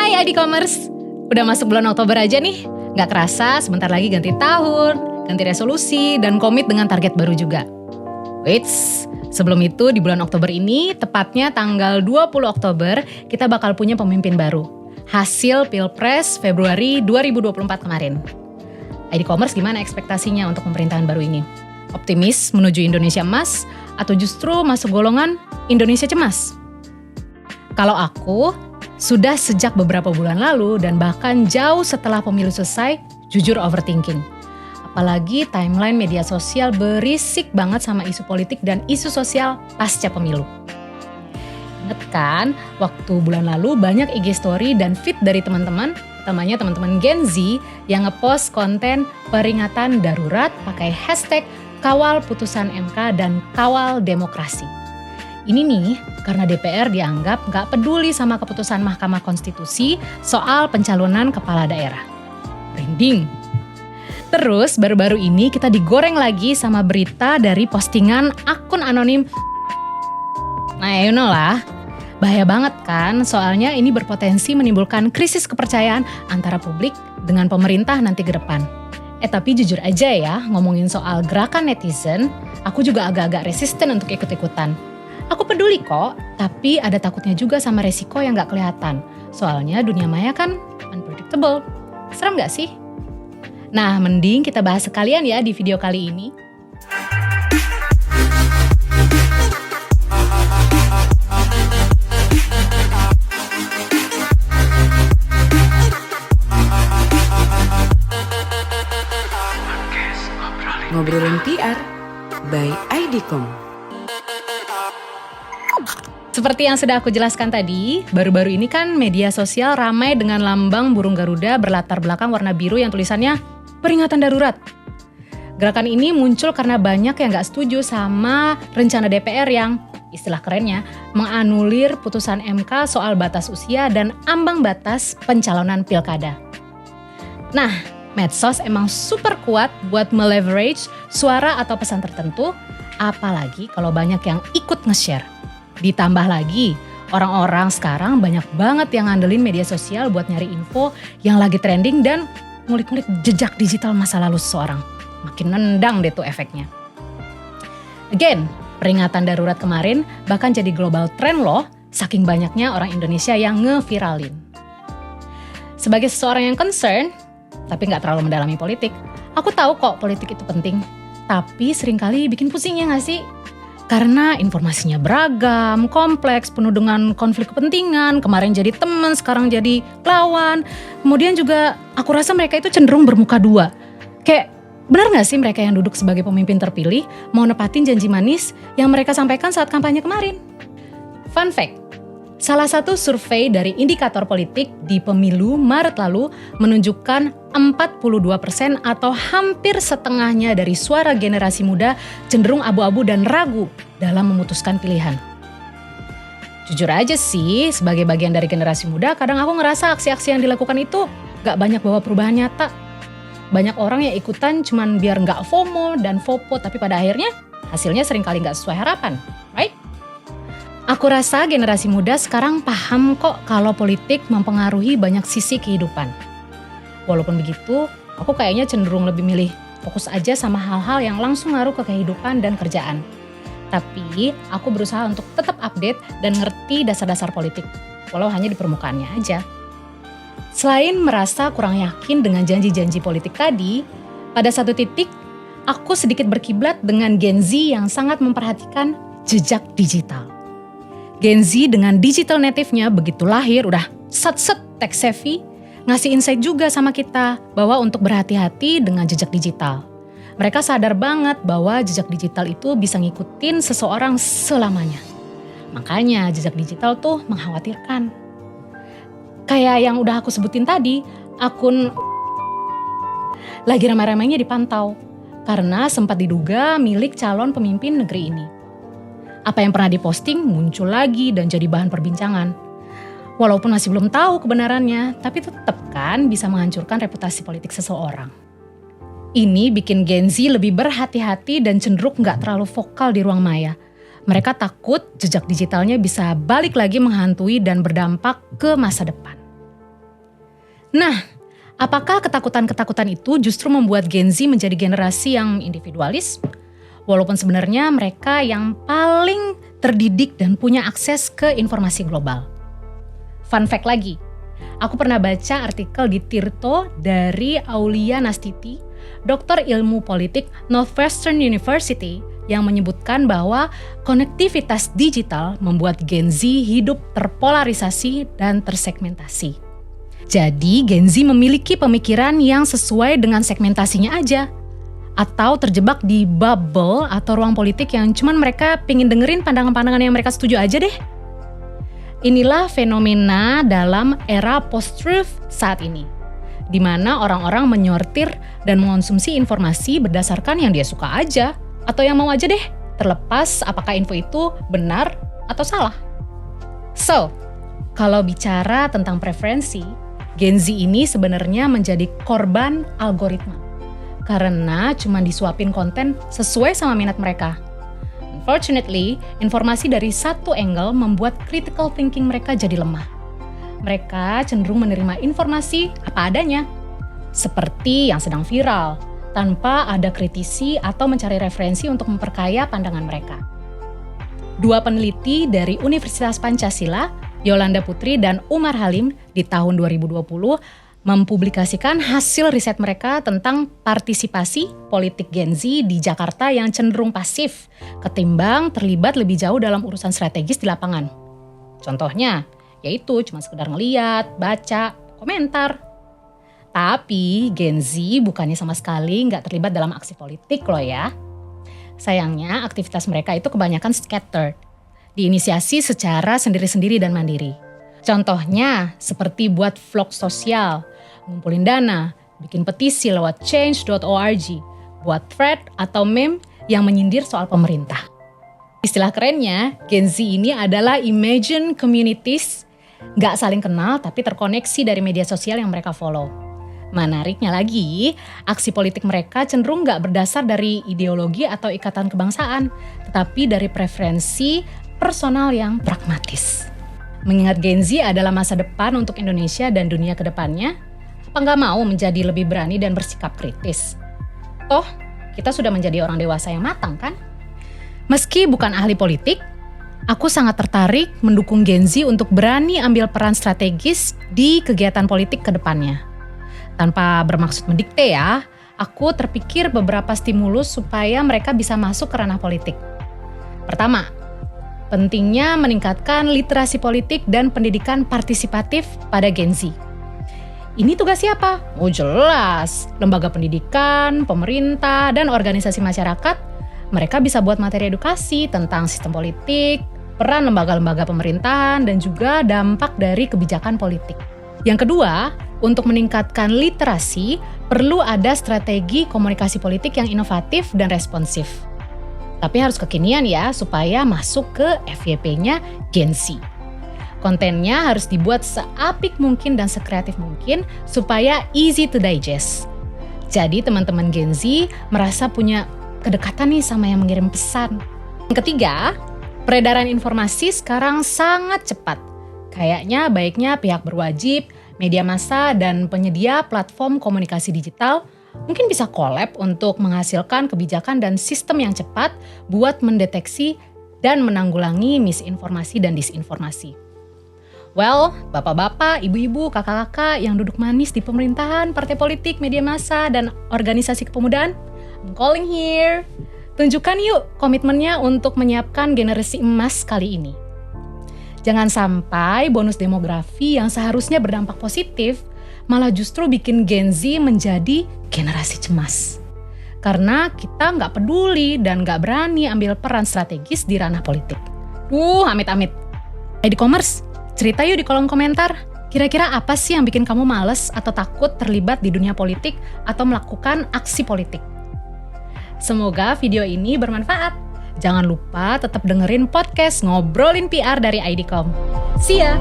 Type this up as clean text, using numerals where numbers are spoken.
Hai ID-commerce, udah masuk bulan Oktober aja nih. Gak kerasa sebentar lagi ganti tahun, ganti resolusi, dan komit dengan target baru juga. Wait, sebelum itu di bulan Oktober ini, tepatnya tanggal 20 Oktober, kita bakal punya pemimpin baru. Hasil Pilpres Februari 2024 kemarin. ID-commerce gimana ekspektasinya untuk pemerintahan baru ini? Optimis menuju Indonesia emas atau justru masuk golongan Indonesia cemas? Kalau aku, sudah sejak beberapa bulan lalu dan bahkan jauh setelah pemilu selesai, jujur overthinking. Apalagi timeline media sosial berisik banget sama isu politik dan isu sosial pasca pemilu. Ingat kan, waktu bulan lalu banyak IG story dan feed dari teman-teman, utamanya teman-teman Gen Z yang ngepost konten peringatan darurat pakai hashtag kawal putusan MK dan kawal demokrasi. Ini nih karena DPR dianggap gak peduli sama keputusan Mahkamah Konstitusi soal pencalonan kepala daerah. Branding. Terus baru-baru ini kita digoreng lagi sama berita dari postingan akun anonim. Nah you know lah, bahaya banget kan, soalnya ini berpotensi menimbulkan krisis kepercayaan antara publik dengan pemerintah nanti ke depan. Tapi jujur aja ya, ngomongin soal gerakan netizen, aku juga agak-agak resisten untuk ikut-ikutan. Aku peduli kok, tapi ada takutnya juga sama resiko yang gak kelihatan. Soalnya dunia maya kan unpredictable. Serem gak sih? Nah, mending kita bahas sekalian ya di video kali ini. Ngobrolin PR by ID.com. Seperti yang sudah aku jelaskan tadi, baru-baru ini kan media sosial ramai dengan lambang burung Garuda berlatar belakang warna biru yang tulisannya peringatan darurat. Gerakan ini muncul karena banyak yang gak setuju sama rencana DPR yang, istilah kerennya, menganulir putusan MK soal batas usia dan ambang batas pencalonan pilkada. Nah, medsos emang super kuat buat meleverage suara atau pesan tertentu, apalagi kalau banyak yang ikut nge-share. Ditambah lagi, orang-orang sekarang banyak banget yang ngandelin media sosial buat nyari info yang lagi trending dan ngulik-ngulik jejak digital masa lalu seseorang. Makin nendang deh tuh efeknya. Again, peringatan darurat kemarin bahkan jadi global trend loh, saking banyaknya orang Indonesia yang ngeviralin. Sebagai seseorang yang concern, tapi gak terlalu mendalami politik, aku tahu kok politik itu penting. Tapi seringkali bikin pusing ya gak sih? Karena informasinya beragam, kompleks, penuh dengan konflik kepentingan, kemarin jadi teman, sekarang jadi lawan. Kemudian juga aku rasa mereka itu cenderung bermuka dua. Kayak benar gak sih mereka yang duduk sebagai pemimpin terpilih mau nepatin janji manis yang mereka sampaikan saat kampanye kemarin? Fun fact, salah satu survei dari indikator politik di pemilu Maret lalu menunjukkan 42% atau hampir setengahnya dari suara generasi muda cenderung abu-abu dan ragu dalam memutuskan pilihan. Jujur aja sih, sebagai bagian dari generasi muda, kadang aku ngerasa aksi-aksi yang dilakukan itu gak banyak bawa perubahan nyata. Banyak orang yang ikutan cuman biar gak FOMO dan FOPO, tapi pada akhirnya hasilnya seringkali gak sesuai harapan, right? Aku rasa generasi muda sekarang paham kok kalau politik mempengaruhi banyak sisi kehidupan. Walaupun begitu, aku kayaknya cenderung lebih milih fokus aja sama hal-hal yang langsung ngaruh ke kehidupan dan kerjaan. Tapi aku berusaha untuk tetap update dan ngerti dasar-dasar politik, walau hanya di permukaannya aja. Selain merasa kurang yakin dengan janji-janji politik tadi, pada satu titik aku sedikit berkiblat dengan Gen Z yang sangat memperhatikan jejak digital. Gen Z dengan digital native-nya begitu lahir udah set-set tech savvy, ngasih insight juga sama kita bahwa untuk berhati-hati dengan jejak digital. Mereka sadar banget bahwa jejak digital itu bisa ngikutin seseorang selamanya. Makanya jejak digital tuh mengkhawatirkan. Kayak yang udah aku sebutin tadi, akun lagi ramai-ramainya dipantau karena sempat diduga milik calon pemimpin negeri ini. Apa yang pernah diposting muncul lagi dan jadi bahan perbincangan. Walaupun masih belum tahu kebenarannya, tapi tetap kan bisa menghancurkan reputasi politik seseorang. Ini bikin Gen Z lebih berhati-hati dan cenderung gak terlalu vokal di ruang maya. Mereka takut jejak digitalnya bisa balik lagi menghantui dan berdampak ke masa depan. Nah, apakah ketakutan-ketakutan itu justru membuat Gen Z menjadi generasi yang individualis? Walaupun sebenarnya mereka yang paling terdidik dan punya akses ke informasi global. Fun fact lagi, aku pernah baca artikel di Tirto dari Aulia Nastiti, dokter ilmu politik Northwestern University, yang menyebutkan bahwa konektivitas digital membuat Gen Z hidup terpolarisasi dan tersegmentasi. Jadi Gen Z memiliki pemikiran yang sesuai dengan segmentasinya aja, atau terjebak di bubble atau ruang politik yang cuman mereka pengen dengerin pandangan-pandangan yang mereka setuju aja deh. Inilah fenomena dalam era post-truth saat ini, di mana orang-orang menyortir dan mengonsumsi informasi berdasarkan yang dia suka aja, atau yang mau aja deh, terlepas apakah info itu benar atau salah. So, kalau bicara tentang preferensi, Gen Z ini sebenarnya menjadi korban algoritma. Karena cuma disuapin konten sesuai sama minat mereka. Unfortunately, informasi dari satu angle membuat critical thinking mereka jadi lemah. Mereka cenderung menerima informasi apa adanya, seperti yang sedang viral, tanpa ada kritisi atau mencari referensi untuk memperkaya pandangan mereka. Dua peneliti dari Universitas Pancasila, Yolanda Putri dan Umar Halim, di tahun 2020 mempublikasikan hasil riset mereka tentang partisipasi politik Gen Z di Jakarta yang cenderung pasif ketimbang terlibat lebih jauh dalam urusan strategis di lapangan. Contohnya, yaitu cuma sekedar ngeliat, baca, komentar. Tapi Gen Z bukannya sama sekali nggak terlibat dalam aksi politik loh ya. Sayangnya aktivitas mereka itu kebanyakan scattered, diinisiasi secara sendiri-sendiri dan mandiri. Contohnya seperti buat vlog sosial, ngumpulin dana, bikin petisi lewat change.org, buat thread atau meme yang menyindir soal pemerintah. Istilah kerennya, Gen Z ini adalah imagine communities, gak saling kenal tapi terkoneksi dari media sosial yang mereka follow. Menariknya lagi, aksi politik mereka cenderung gak berdasar dari ideologi atau ikatan kebangsaan, tetapi dari preferensi personal yang pragmatis. Mengingat Gen Z adalah masa depan untuk Indonesia dan dunia ke depannya, apa nggak mau menjadi lebih berani dan bersikap kritis? Toh, kita sudah menjadi orang dewasa yang matang kan? Meski bukan ahli politik, aku sangat tertarik mendukung Gen Z untuk berani ambil peran strategis di kegiatan politik ke depannya. Tanpa bermaksud mendikte ya, aku terpikir beberapa stimulus supaya mereka bisa masuk ke ranah politik. Pertama, pentingnya meningkatkan literasi politik dan pendidikan partisipatif pada Gen Z. Ini tugas siapa? Oh jelas, lembaga pendidikan, pemerintah, dan organisasi masyarakat. Mereka bisa buat materi edukasi tentang sistem politik, peran lembaga-lembaga pemerintahan, dan juga dampak dari kebijakan politik. Yang kedua, untuk meningkatkan literasi, perlu ada strategi komunikasi politik yang inovatif dan responsif. Tapi harus kekinian ya, supaya masuk ke FYP-nya Gen Z. Kontennya harus dibuat seapik mungkin dan sekreatif mungkin, supaya easy to digest. Jadi teman-teman Gen Z merasa punya kedekatan nih sama yang mengirim pesan. Yang ketiga, peredaran informasi sekarang sangat cepat. Kayaknya baiknya pihak berwajib, media massa, dan penyedia platform komunikasi digital mungkin bisa collab untuk menghasilkan kebijakan dan sistem yang cepat buat mendeteksi dan menanggulangi misinformasi dan disinformasi. Well, bapak-bapak, ibu-ibu, kakak-kakak yang duduk manis di pemerintahan, partai politik, media massa, dan organisasi kepemudaan, I'm calling here. Tunjukkan yuk komitmennya untuk menyiapkan generasi emas kali ini. Jangan sampai bonus demografi yang seharusnya berdampak positif malah justru bikin Gen Z menjadi generasi cemas. Karena kita nggak peduli dan nggak berani ambil peran strategis di ranah politik. Amit-amit. ID Commerce, cerita yuk di kolom komentar. Kira-kira apa sih yang bikin kamu males atau takut terlibat di dunia politik atau melakukan aksi politik? Semoga video ini bermanfaat. Jangan lupa tetap dengerin podcast Ngobrolin PR dari IDCOM. See ya!